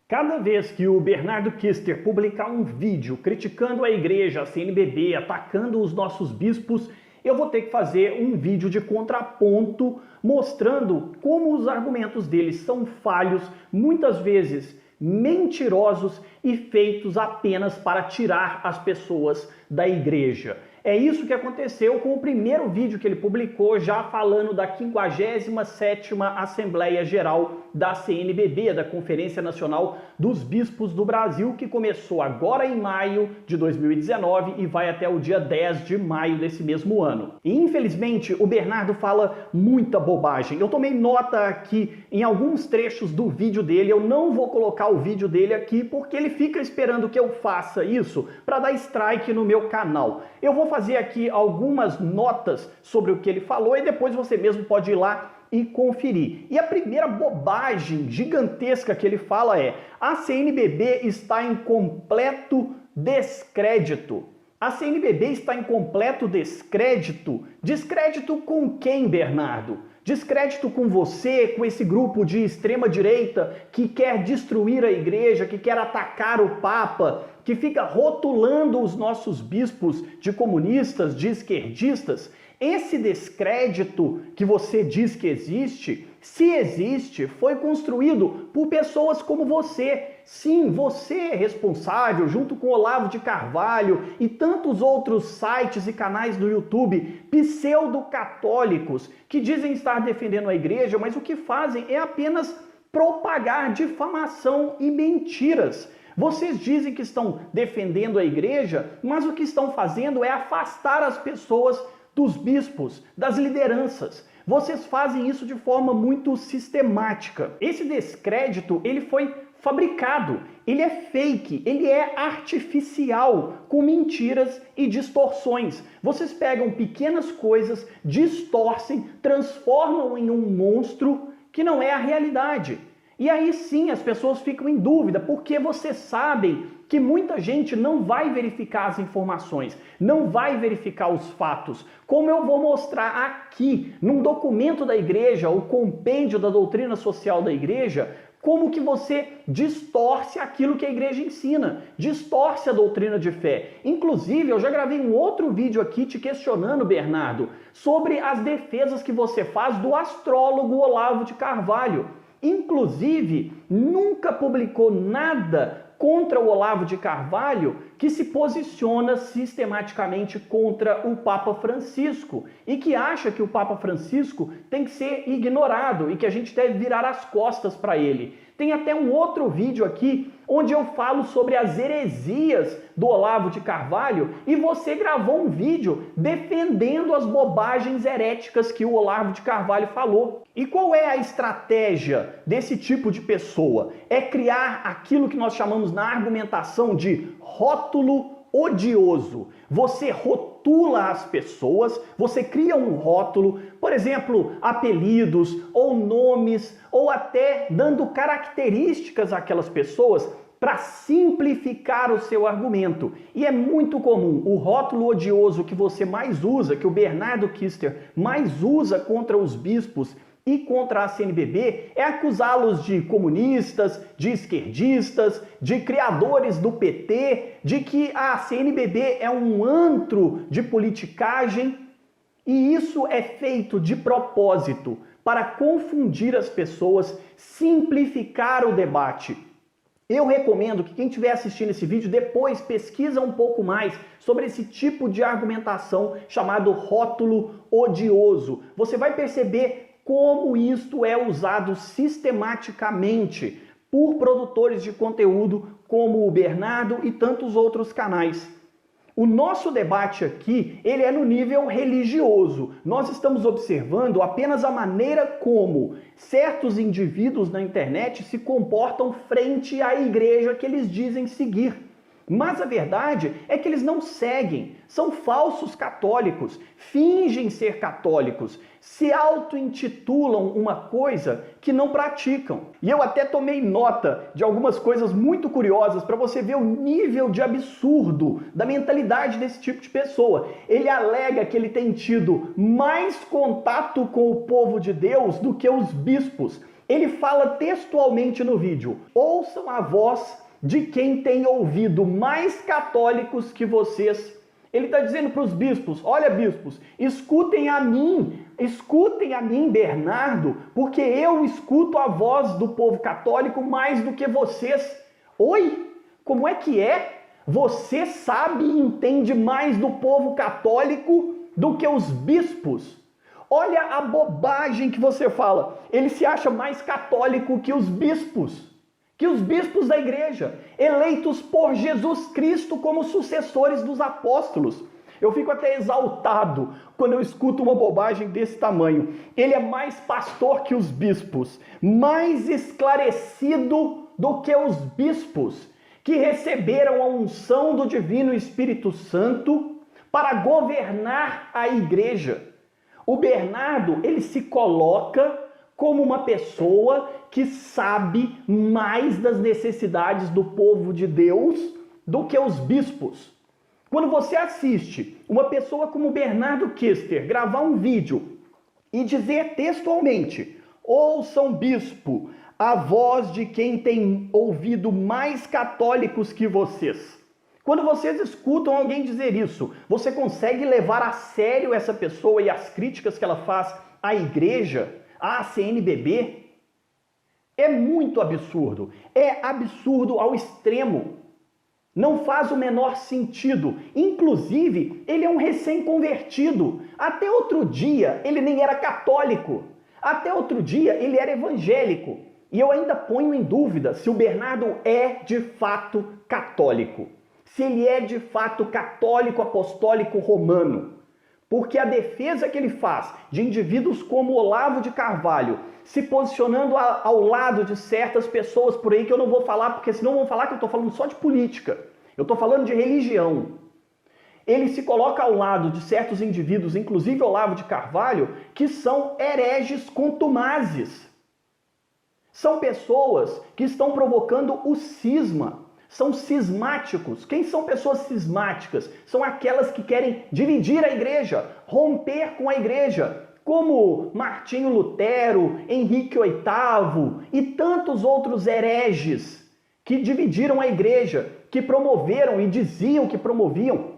Cada vez que o Bernardo Kister publicar um vídeo criticando a igreja, a CNBB, atacando os nossos bispos, eu vou ter que fazer um vídeo de contraponto mostrando como os argumentos deles são falhos, muitas vezes mentirosos e feitos apenas para tirar as pessoas da igreja. É isso que aconteceu com o primeiro vídeo que ele publicou, já falando da 57ª Assembleia Geral da CNBB, da Conferência Nacional dos Bispos do Brasil, que começou agora em maio de 2019 e vai até o dia 10 de maio desse mesmo ano. E infelizmente o Bernardo fala muita bobagem. Eu tomei nota aqui em alguns trechos do vídeo dele, eu não vou colocar o vídeo dele aqui porque ele fica esperando que eu faça isso para dar strike no meu canal. Eu vou fazer aqui algumas notas sobre o que ele falou e depois você mesmo pode ir lá e conferir. E a primeira bobagem gigantesca que ele fala é: a CNBB está em completo descrédito. A CNBB está em completo descrédito? Descrédito com quem, Bernardo? Descrédito com você, com esse grupo de extrema-direita que quer destruir a igreja, que quer atacar o Papa, que fica rotulando os nossos bispos de comunistas, de esquerdistas? Esse descrédito que você diz que existe, se existe, foi construído por pessoas como você. Sim, você é responsável, junto com Olavo de Carvalho e tantos outros sites e canais do YouTube pseudo-católicos que dizem estar defendendo a igreja, mas o que fazem é apenas propagar difamação e mentiras. Vocês dizem que estão defendendo a igreja, mas o que estão fazendo é afastar as pessoas dos bispos, das lideranças. Vocês fazem isso de forma muito sistemática. Esse descrédito, ele foi fabricado, ele é fake, ele é artificial, com mentiras e distorções. Vocês pegam pequenas coisas, distorcem, transformam em um monstro que não é a realidade. E aí sim as pessoas ficam em dúvida, porque vocês sabem que muita gente não vai verificar as informações, não vai verificar os fatos. Como eu vou mostrar aqui, num documento da igreja, o compêndio da doutrina social da igreja, como que você distorce aquilo que a igreja ensina, distorce a doutrina de fé. Inclusive, eu já gravei um outro vídeo aqui te questionando, Bernardo, sobre as defesas que você faz do astrólogo Olavo de Carvalho. Inclusive, nunca publicou nada contra o Olavo de Carvalho que se posiciona sistematicamente contra o Papa Francisco e que acha que o Papa Francisco tem que ser ignorado e que a gente deve virar as costas para ele. Tem até um outro vídeo aqui onde eu falo sobre as heresias do Olavo de Carvalho e você gravou um vídeo defendendo as bobagens heréticas que o Olavo de Carvalho falou. E qual é a estratégia desse tipo de pessoa? É criar aquilo que nós chamamos na argumentação de rótulo odioso. Você rotula as pessoas, você cria um rótulo, por exemplo, apelidos ou nomes, ou até dando características àquelas pessoas para simplificar o seu argumento. E é muito comum o rótulo odioso que você mais usa, que o Bernardo Kister mais usa contra os bispos e contra a CNBB, é acusá-los de comunistas, de esquerdistas, de criadores do PT, de que a CNBB é um antro de politicagem. E isso é feito de propósito, para confundir as pessoas, simplificar o debate. Eu recomendo que quem estiver assistindo esse vídeo depois pesquisa um pouco mais sobre esse tipo de argumentação chamado rótulo odioso. Você vai perceber como isto é usado sistematicamente por produtores de conteúdo como o Bernardo e tantos outros canais. O nosso debate aqui, ele é no nível religioso. Nós estamos observando apenas a maneira como certos indivíduos na internet se comportam frente à igreja que eles dizem seguir. Mas a verdade é que eles não seguem, são falsos católicos, fingem ser católicos, se auto-intitulam uma coisa que não praticam. E eu até tomei nota de algumas coisas muito curiosas para você ver o nível de absurdo da mentalidade desse tipo de pessoa. Ele alega que ele tem tido mais contato com o povo de Deus do que os bispos. Ele fala textualmente no vídeo: ouçam a voz de quem tem ouvido mais católicos que vocês. Ele está dizendo para os bispos: olha, bispos, escutem a mim, Bernardo, porque eu escuto a voz do povo católico mais do que vocês. Oi? Como é que é? Você sabe e entende mais do povo católico do que os bispos? Olha a bobagem que você fala. Ele se acha mais católico que os bispos da igreja, eleitos por Jesus Cristo como sucessores dos apóstolos. Eu fico até exaltado quando eu escuto uma bobagem desse tamanho. Ele é mais pastor que os bispos, mais esclarecido do que os bispos, que receberam a unção do Divino Espírito Santo para governar a igreja. O Bernardo, ele se coloca como uma pessoa que sabe mais das necessidades do povo de Deus do que os bispos. Quando você assiste uma pessoa como Bernardo Kister gravar um vídeo e dizer textualmente: ouçam, bispo, a voz de quem tem ouvido mais católicos que vocês. Quando vocês escutam alguém dizer isso, você consegue levar a sério essa pessoa e as críticas que ela faz à igreja, à CNBB? É muito absurdo. É absurdo ao extremo. Não faz o menor sentido. Inclusive, ele é um recém-convertido. Até outro dia, ele nem era católico. Até outro dia, ele era evangélico. E eu ainda ponho em dúvida se o Bernardo é de fato católico. Se ele é de fato católico apostólico romano. Porque a defesa que ele faz de indivíduos como Olavo de Carvalho, se posicionando ao lado de certas pessoas por aí que eu não vou falar, porque senão vão falar que eu estou falando só de política. Eu estou falando de religião. Ele se coloca ao lado de certos indivíduos, inclusive Olavo de Carvalho, que são hereges contumazes. São pessoas que estão provocando o cisma. São cismáticos. Quem são pessoas cismáticas? São aquelas que querem dividir a igreja, romper com a igreja, como Martinho Lutero, Henrique VIII e tantos outros hereges que dividiram a igreja, que promoveram e diziam que promoviam: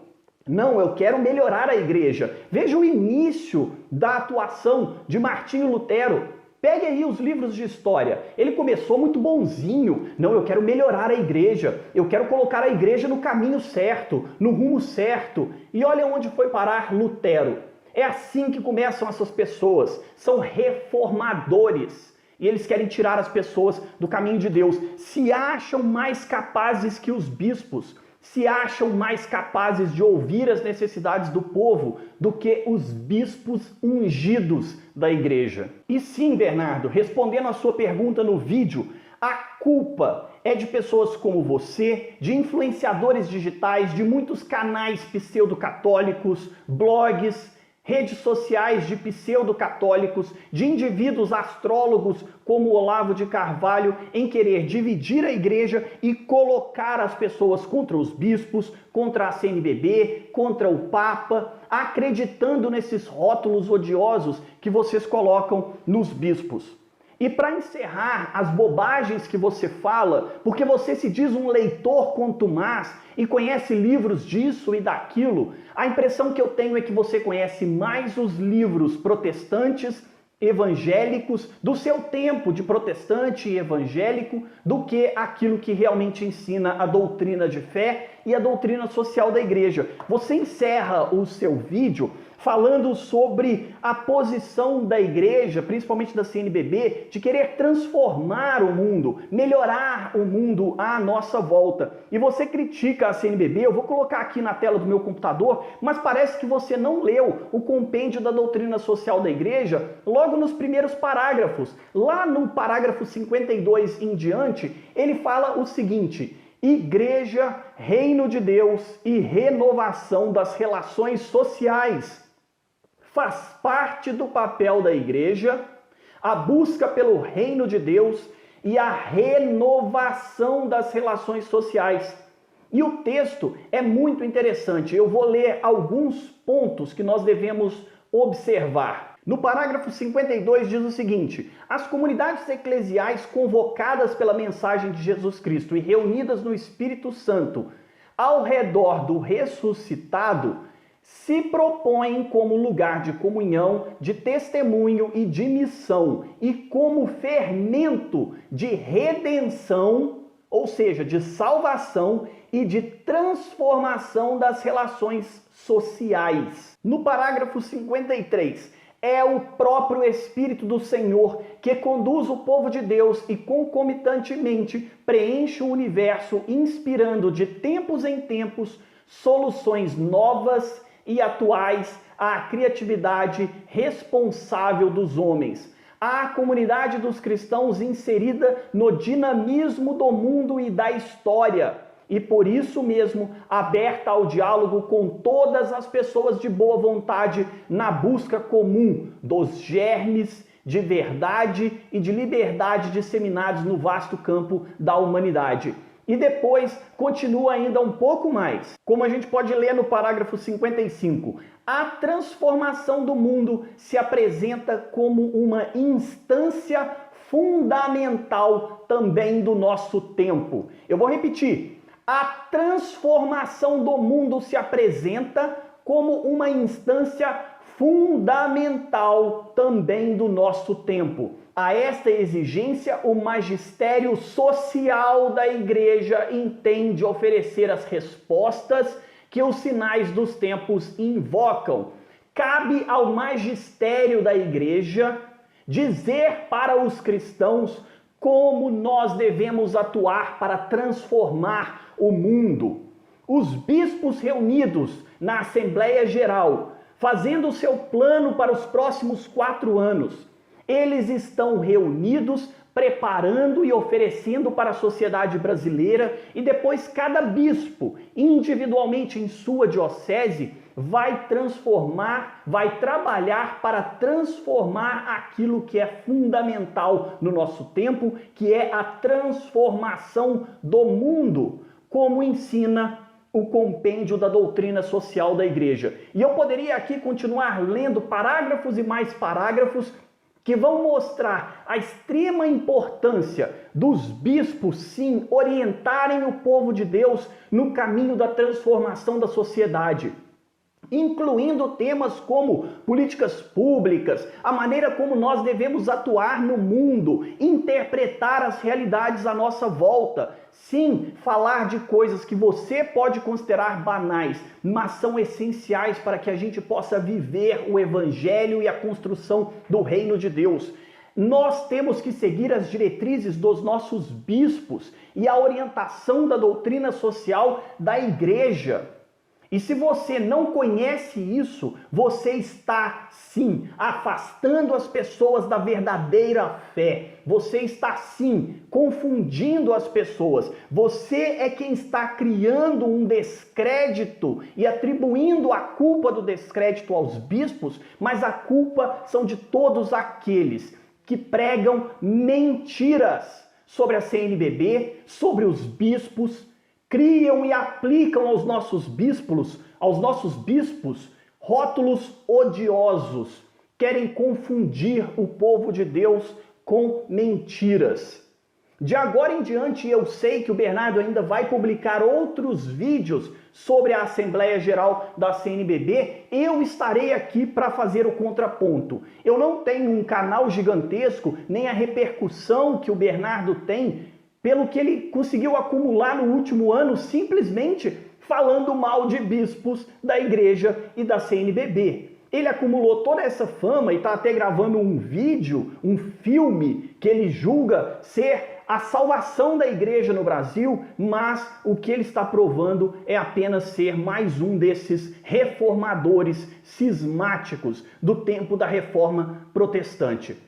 não, eu quero melhorar a igreja. Veja o início da atuação de Martinho Lutero. Pegue aí os livros de história. Ele começou muito bonzinho. Não, eu quero melhorar a igreja. Eu quero colocar a igreja no caminho certo, no rumo certo. E olha onde foi parar Lutero. É assim que começam essas pessoas. São reformadores. E eles querem tirar as pessoas do caminho de Deus. Se acham mais capazes que os bispos. Se acham mais capazes de ouvir as necessidades do povo do que os bispos ungidos da igreja. E sim, Bernardo, respondendo a sua pergunta no vídeo, a culpa é de pessoas como você, de influenciadores digitais, de muitos canais pseudo-católicos, blogs, redes sociais de pseudo-católicos, de indivíduos astrólogos como Olavo de Carvalho, em querer dividir a igreja e colocar as pessoas contra os bispos, contra a CNBB, contra o Papa, acreditando nesses rótulos odiosos que vocês colocam nos bispos. E para encerrar as bobagens que você fala, porque você se diz um leitor contumaz e conhece livros disso e daquilo, a impressão que eu tenho é que você conhece mais os livros protestantes, evangélicos, do seu tempo de protestante e evangélico, do que aquilo que realmente ensina a doutrina de fé e a doutrina social da igreja. Você encerra o seu vídeo falando sobre a posição da igreja, principalmente da CNBB, de querer transformar o mundo, melhorar o mundo à nossa volta. E você critica a CNBB, eu vou colocar aqui na tela do meu computador, mas parece que você não leu o compêndio da doutrina social da igreja logo nos primeiros parágrafos. Lá no parágrafo 52 em diante, ele fala o seguinte: igreja, reino de Deus e renovação das relações sociais. Faz parte do papel da igreja a busca pelo reino de Deus e a renovação das relações sociais. E o texto é muito interessante. Eu vou ler alguns pontos que nós devemos observar. No parágrafo 52 diz o seguinte: as comunidades eclesiais convocadas pela mensagem de Jesus Cristo e reunidas no Espírito Santo ao redor do ressuscitado se propõem como lugar de comunhão, de testemunho e de missão e como fermento de redenção, ou seja, de salvação e de transformação das relações sociais. No parágrafo 53, é o próprio Espírito do Senhor que conduz o povo de Deus e concomitantemente preenche o universo, inspirando de tempos em tempos soluções novas e atuais à criatividade responsável dos homens. A comunidade dos cristãos inserida no dinamismo do mundo e da história, e por isso mesmo aberta ao diálogo com todas as pessoas de boa vontade na busca comum dos germes de verdade e de liberdade disseminados no vasto campo da humanidade. E depois continua ainda um pouco mais. Como a gente pode ler no parágrafo 55, a transformação do mundo se apresenta como uma instância fundamental também do nosso tempo. Eu vou repetir. A transformação do mundo se apresenta como uma instância fundamental também do nosso tempo. A esta exigência, o magistério social da Igreja entende oferecer as respostas que os sinais dos tempos invocam. Cabe ao magistério da Igreja dizer para os cristãos como nós devemos atuar para transformar o mundo. Os bispos reunidos na Assembleia Geral, fazendo o seu plano para os próximos 4 anos, eles estão reunidos, preparando e oferecendo para a sociedade brasileira, e depois cada bispo, individualmente em sua diocese, vai transformar, vai trabalhar para transformar aquilo que é fundamental no nosso tempo, que é a transformação do mundo, como ensina o compêndio da doutrina social da Igreja. E eu poderia aqui continuar lendo parágrafos e mais parágrafos que vão mostrar a extrema importância dos bispos, sim, orientarem o povo de Deus no caminho da transformação da sociedade, incluindo temas como políticas públicas, a maneira como nós devemos atuar no mundo, interpretar as realidades à nossa volta. Sim, falar de coisas que você pode considerar banais, mas são essenciais para que a gente possa viver o Evangelho e a construção do reino de Deus. Nós temos que seguir as diretrizes dos nossos bispos e a orientação da doutrina social da Igreja. E se você não conhece isso, você está, sim, afastando as pessoas da verdadeira fé. Você está, sim, confundindo as pessoas. Você é quem está criando um descrédito e atribuindo a culpa do descrédito aos bispos, mas a culpa são de todos aqueles que pregam mentiras sobre a CNBB, sobre os bispos, criam e aplicam aos nossos bispos rótulos odiosos, querem confundir o povo de Deus com mentiras. De agora em diante, eu sei que o Bernardo ainda vai publicar outros vídeos sobre a Assembleia Geral da CNBB. Eu estarei aqui para fazer o contraponto. Eu não tenho um canal gigantesco, nem a repercussão que o Bernardo tem, pelo que ele conseguiu acumular no último ano, simplesmente falando mal de bispos da Igreja e da CNBB. Ele acumulou toda essa fama e está até gravando um vídeo, um filme, que ele julga ser a salvação da Igreja no Brasil, mas o que ele está provando é apenas ser mais um desses reformadores cismáticos do tempo da Reforma Protestante.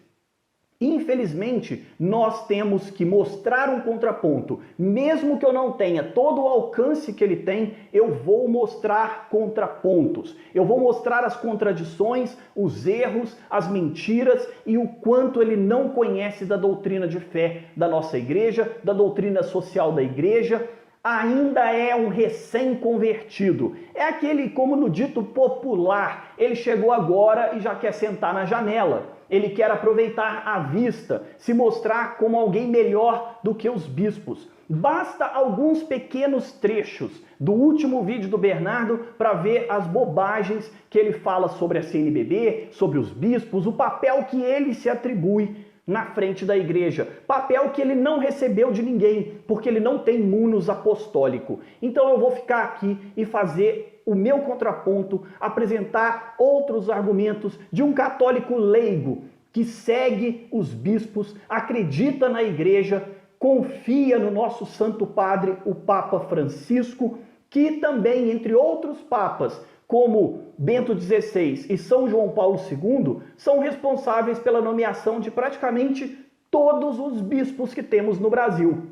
Infelizmente, nós temos que mostrar um contraponto. Mesmo que eu não tenha todo o alcance que ele tem, eu vou mostrar contrapontos. Eu vou mostrar as contradições, os erros, as mentiras e o quanto ele não conhece da doutrina de fé da nossa igreja, da doutrina social da igreja, ainda é um recém-convertido. É aquele, como no dito popular, ele chegou agora e já quer sentar na janela. Ele quer aproveitar a vista, se mostrar como alguém melhor do que os bispos. Basta alguns pequenos trechos do último vídeo do Bernardo para ver as bobagens que ele fala sobre a CNBB, sobre os bispos, o papel que ele se atribui na frente da igreja. Papel que ele não recebeu de ninguém, porque ele não tem munus apostólico. Então eu vou ficar aqui e fazer o meu contraponto, apresentar outros argumentos de um católico leigo que segue os bispos, acredita na igreja, confia no nosso Santo Padre, o Papa Francisco, que também, entre outros papas, como Bento XVI e São João Paulo II, são responsáveis pela nomeação de praticamente todos os bispos que temos no Brasil.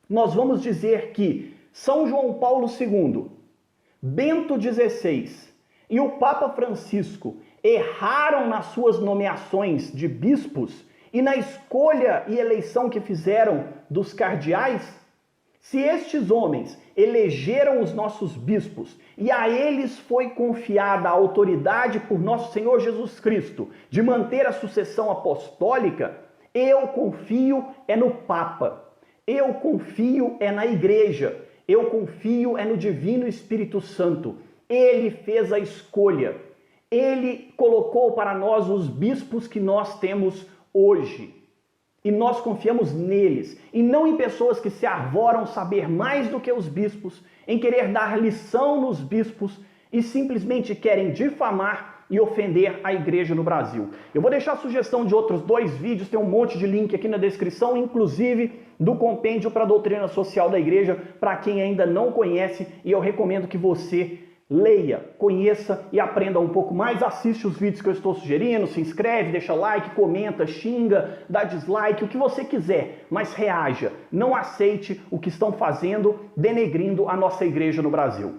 Nós vamos dizer que São João Paulo II, Bento XVI e o Papa Francisco erraram nas suas nomeações de bispos e na escolha e eleição que fizeram dos cardeais. Se estes homens elegeram os nossos bispos e a eles foi confiada a autoridade por nosso Senhor Jesus Cristo de manter a sucessão apostólica, eu confio é no Papa, eu confio é na Igreja, eu confio é no Divino Espírito Santo. Ele fez a escolha, ele colocou para nós os bispos que nós temos hoje. E nós confiamos neles, e não em pessoas que se arvoram saber mais do que os bispos, em querer dar lição nos bispos e simplesmente querem difamar e ofender a igreja no Brasil. Eu vou deixar a sugestão de outros 2 vídeos, tem um monte de link aqui na descrição, inclusive do compêndio para a doutrina social da igreja, para quem ainda não conhece, e eu recomendo que você leia, conheça e aprenda um pouco mais, assiste os vídeos que eu estou sugerindo, se inscreve, deixa like, comenta, xinga, dá dislike, o que você quiser, mas reaja, não aceite o que estão fazendo, denegrindo a nossa igreja no Brasil.